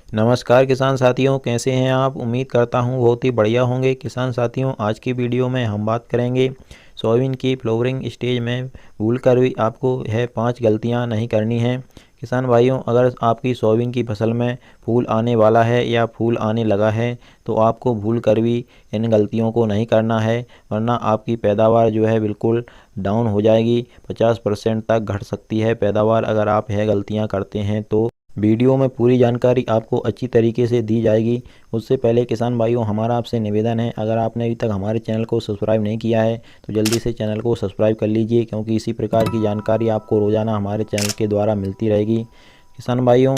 नमस्कार किसान साथियों, कैसे हैं आप। उम्मीद करता हूं बहुत ही बढ़िया होंगे। किसान साथियों, आज की वीडियो में हम बात करेंगे सोयाबीन की फ्लावरिंग स्टेज में भूल कर भी आपको यह 5 गलतियां नहीं करनी हैं। किसान भाइयों, अगर आपकी सोयाबीन की फसल में फूल आने वाला है या फूल आने लगा है तो आपको भूल कर भी इन गलतियों को नहीं करना है, वरना आपकी पैदावार जो है बिल्कुल डाउन हो जाएगी। 50% तक घट सकती है पैदावार अगर आप यह गलतियां करते हैं तो। वीडियो में पूरी जानकारी आपको अच्छी तरीके से दी जाएगी। उससे पहले किसान भाइयों, हमारा आपसे निवेदन है, अगर आपने अभी तक हमारे चैनल को सब्सक्राइब नहीं किया है तो जल्दी से चैनल को सब्सक्राइब कर लीजिए, क्योंकि इसी प्रकार की जानकारी आपको रोज़ाना हमारे चैनल के द्वारा मिलती रहेगी। किसान भाइयों,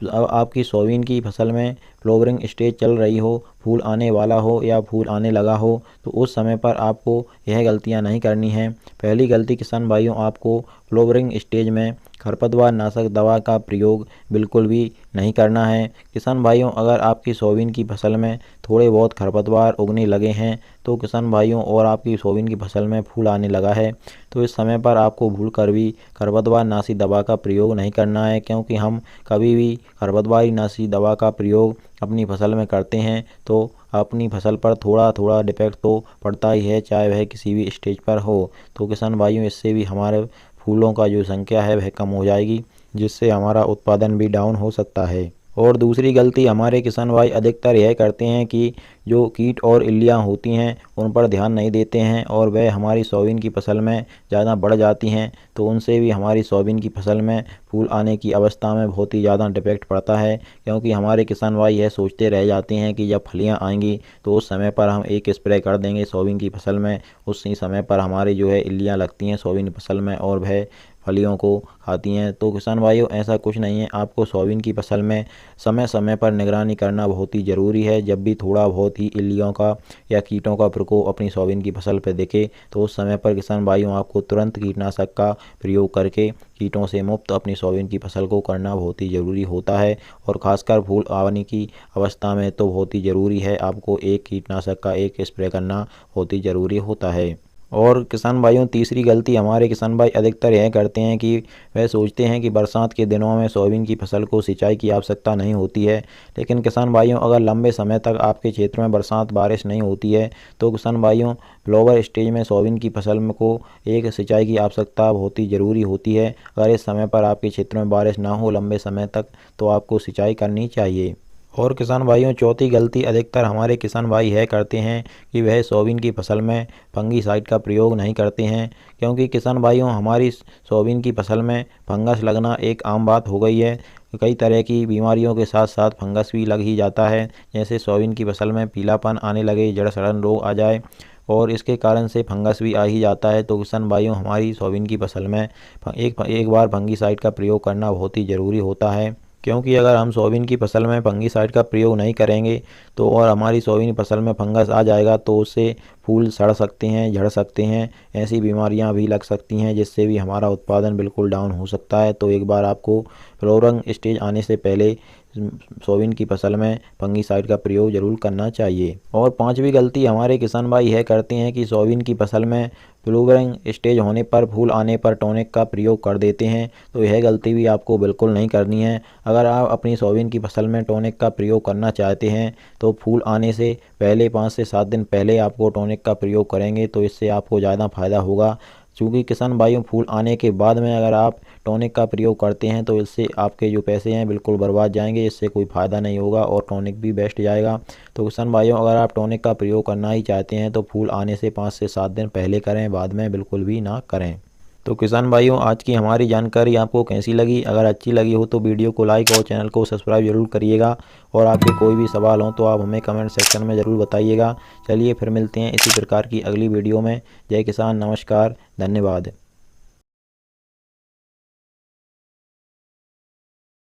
अब आपकी सोयाबीन की फसल में फ्लावरिंग स्टेज चल रही हो, फूल आने वाला हो या फूल आने लगा हो, तो उस समय पर आपको यह गलतियां नहीं करनी हैं। पहली गलती किसान भाइयों, आपको फ्लावरिंग स्टेज में खरपतवार नाशक दवा का प्रयोग बिल्कुल भी नहीं करना है। किसान भाइयों, अगर आपकी सोयाबीन की फसल में थोड़े बहुत खरपतवार उगने लगे हैं तो किसान भाइयों, और आपकी सोयाबीन की फसल में फूल आने लगा है तो इस समय पर आपको भूल कर भी खरपतवार नाशी दवा का प्रयोग नहीं करना है, क्योंकि हम कभी भी खरपतवार नाशी दवा का प्रयोग अपनी फसल में करते हैं तो अपनी फसल पर थोड़ा थोड़ा डिफेक्ट तो पड़ता ही है, चाहे वह किसी भी स्टेज पर हो। तो किसान भाइयों, इससे भी हमारे फूलों का जो संख्या है वह कम हो जाएगी, जिससे हमारा उत्पादन भी डाउन हो सकता है। और दूसरी गलती हमारे किसान भाई अधिकतर यह करते हैं कि जो कीट और इल्लियाँ होती हैं उन पर ध्यान नहीं देते हैं और वह हमारी सोयाबीन की फसल में ज़्यादा बढ़ जाती हैं, तो उनसे भी हमारी सोयाबीन की फसल में फूल आने की अवस्था में बहुत ही ज़्यादा डिफेक्ट पड़ता है। क्योंकि हमारे किसान भाई यह सोचते रह जाते हैं कि जब फलियाँ आएंगी तो उस समय पर हम एक स्प्रे कर देंगे सोयाबीन की फसल में, उसी समय पर हमारी जो है इल्लियाँ लगती हैं सोयाबीन की फसल में और वह फलियों को खाती हैं। तो किसान भाइयों, ऐसा कुछ नहीं है। आपको सोयाबीन की फसल में समय समय पर निगरानी करना बहुत ही ज़रूरी है। जब भी थोड़ा बहुत ही इल्लियों का या कीटों का प्रकोप अपनी सोयाबीन की फसल पर दिखे तो उस समय पर किसान भाइयों, आपको तुरंत कीटनाशक का प्रयोग करके कीटों से मुक्त अपनी सोयाबीन की फसल को करना बहुत ही ज़रूरी होता है। और ख़ासकर फूल आने की अवस्था में तो बहुत ही ज़रूरी है, आपको एक कीटनाशक का एक स्प्रे करना बहुत ही ज़रूरी होता है। और किसान भाइयों, तीसरी गलती हमारे किसान भाई अधिकतर यह करते हैं कि वह सोचते हैं कि बरसात के दिनों में सोयाबीन की फसल को सिंचाई की आवश्यकता नहीं होती है। लेकिन किसान भाइयों, अगर लंबे समय तक आपके क्षेत्र में बरसात बारिश नहीं होती है तो किसान भाइयों, फ्लावर स्टेज में सोयाबीन की फसल में को एक सिंचाई की आवश्यकता बहुत ही ज़रूरी होती है। अगर इस समय पर आपके क्षेत्र में बारिश ना हो लंबे समय तक तो आपको सिंचाई करनी चाहिए। और किसान भाइयों, चौथी गलती अधिकतर हमारे किसान भाई यह करते हैं कि वह सोयाबीन की फसल में फंगीसाइड का प्रयोग नहीं करते हैं। क्योंकि किसान भाइयों, हमारी सोयाबीन की फसल में फंगस लगना एक आम बात हो गई है। कई तरह की बीमारियों के साथ साथ फंगस भी लग ही जाता है, जैसे सोयाबीन की फसल में पीलापन आने लगे, जड़ सड़न रोग आ जाए और इसके कारण से फंगस भी आ ही जाता है। तो किसान भाइयों, हमारी सोयाबीन की फसल में एक बार फंगीसाइड का प्रयोग करना बहुत ही ज़रूरी होता है। क्योंकि अगर हम सोयाबीन की फसल में फंगीसाइड का प्रयोग नहीं करेंगे तो और हमारी सोयाबीन फसल में फंगस आ जाएगा तो उससे फूल सड़ सकते हैं, झड़ सकते हैं, ऐसी बीमारियां भी लग सकती हैं, जिससे भी हमारा उत्पादन बिल्कुल डाउन हो सकता है। तो एक बार आपको फ्लावरिंग स्टेज आने से पहले सोयाबीन की फसल में फंगीसाइड का प्रयोग जरूर करना चाहिए। और पांचवी गलती हमारे किसान भाई यह करते हैं कि सोयाबीन की फसल में फ्लावरिंग स्टेज होने पर फूल आने पर टॉनिक का प्रयोग कर देते हैं। तो यह गलती भी आपको बिल्कुल नहीं करनी है। अगर आप अपनी सोयाबीन की फसल में टॉनिक का प्रयोग करना चाहते हैं तो फूल आने से पहले 5 से 7 दिन पहले आपको टॉनिक का प्रयोग करेंगे तो इससे आपको ज़्यादा फायदा होगा। क्योंकि किसान भाइयों, फूल आने के बाद में अगर आप टॉनिक का प्रयोग करते हैं तो इससे आपके जो पैसे हैं बिल्कुल बर्बाद जाएंगे, इससे कोई फ़ायदा नहीं होगा और टॉनिक भी बेस्ट जाएगा। तो किसान भाइयों, अगर आप टॉनिक का प्रयोग करना ही चाहते हैं तो फूल आने से 5 से 7 दिन पहले करें, बाद में बिल्कुल भी ना करें। तो किसान भाइयों, आज की हमारी जानकारी आपको कैसी लगी। अगर अच्छी लगी हो तो वीडियो को लाइक और चैनल को सब्सक्राइब जरूर करिएगा। और आपके कोई भी सवाल हो तो आप हमें कमेंट सेक्शन में ज़रूर बताइएगा। चलिए फिर मिलते हैं इसी प्रकार की अगली वीडियो में। जय किसान, नमस्कार, धन्यवाद।